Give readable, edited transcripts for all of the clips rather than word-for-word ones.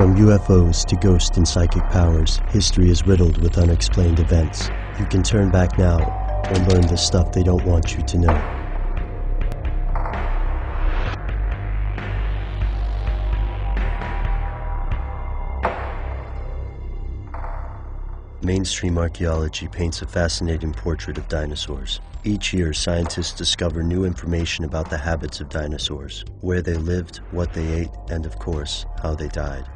From UFOs to ghost and psychic powers, history is riddled with unexplained events. You can turn back now or learn the stuff they don't want you to know. Mainstream archaeology paints a fascinating portrait of dinosaurs. Each year, scientists discover new information about the habits of dinosaurs, where they lived, what they ate, and of course, how they died.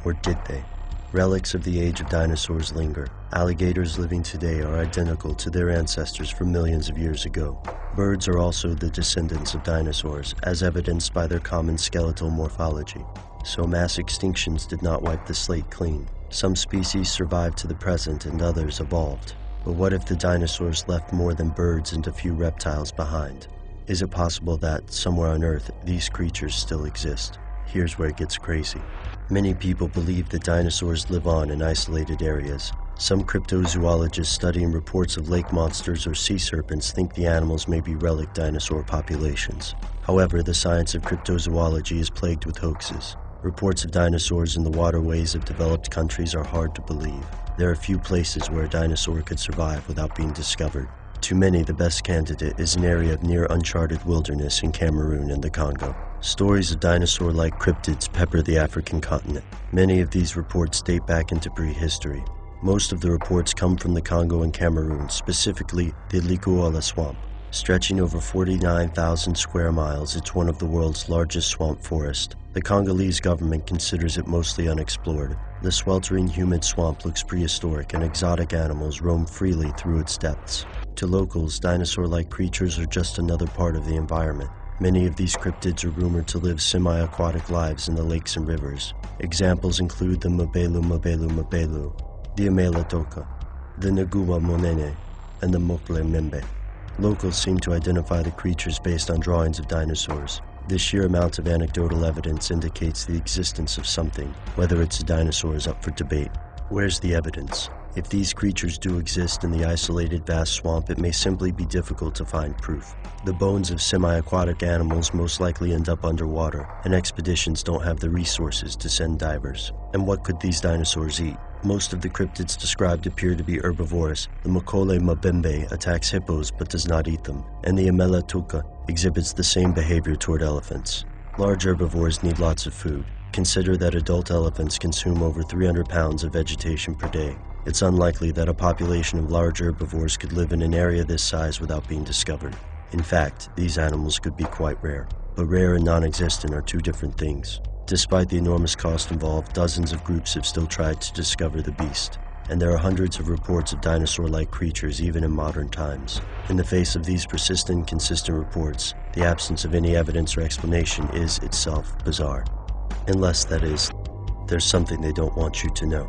Or did they? Relics of the age of dinosaurs linger. Alligators living today are identical to their ancestors from millions of years ago. Birds are also the descendants of dinosaurs, as evidenced by their common skeletal morphology. So mass extinctions did not wipe the slate clean. Some species survived to the present and others evolved. But what if the dinosaurs left more than birds and a few reptiles behind? Is it possible that, somewhere on Earth, these creatures still exist? Here's where it gets crazy. Many people believe that dinosaurs live on in isolated areas. Some cryptozoologists studying reports of lake monsters or sea serpents think the animals may be relic dinosaur populations. However, the science of cryptozoology is plagued with hoaxes. Reports of dinosaurs in the waterways of developed countries are hard to believe. There are few places where a dinosaur could survive without being discovered. To many, the best candidate is an area of near uncharted wilderness in Cameroon and the Congo. Stories of dinosaur-like cryptids pepper the African continent. Many of these reports date back into prehistory. Most of the reports come from the Congo and Cameroon, specifically the Likuola Swamp. Stretching over 49,000 square miles, it's one of the world's largest swamp forests. The Congolese government considers it mostly unexplored. The sweltering, humid swamp looks prehistoric, and exotic animals roam freely through its depths. To locals, dinosaur-like creatures are just another part of the environment. Many of these cryptids are rumored to live semi-aquatic lives in the lakes and rivers. Examples include the Mabelu, the Amelatoka, the Naguwa Monene, and the Mokle Membe. Locals seem to identify the creatures based on drawings of dinosaurs. The sheer amount of anecdotal evidence indicates the existence of something. Whether it's a dinosaur is up for debate. Where's the evidence? If these creatures do exist in the isolated vast swamp, it may simply be difficult to find proof. The bones of semi-aquatic animals most likely end up underwater, and expeditions don't have the resources to send divers. And what could these dinosaurs eat? Most of the cryptids described appear to be herbivorous. The Mokole Mabembe attacks hippos but does not eat them, and the Amelatoka exhibits the same behavior toward elephants. Large herbivores need lots of food. Consider that adult elephants consume over 300 pounds of vegetation per day. It's unlikely that a population of large herbivores could live in an area this size without being discovered. In fact, these animals could be quite rare. But rare and non-existent are two different things. Despite the enormous cost involved, dozens of groups have still tried to discover the beast. And there are hundreds of reports of dinosaur-like creatures even in modern times. In the face of these persistent, consistent reports, the absence of any evidence or explanation is itself bizarre. Unless, that is, there's something they don't want you to know.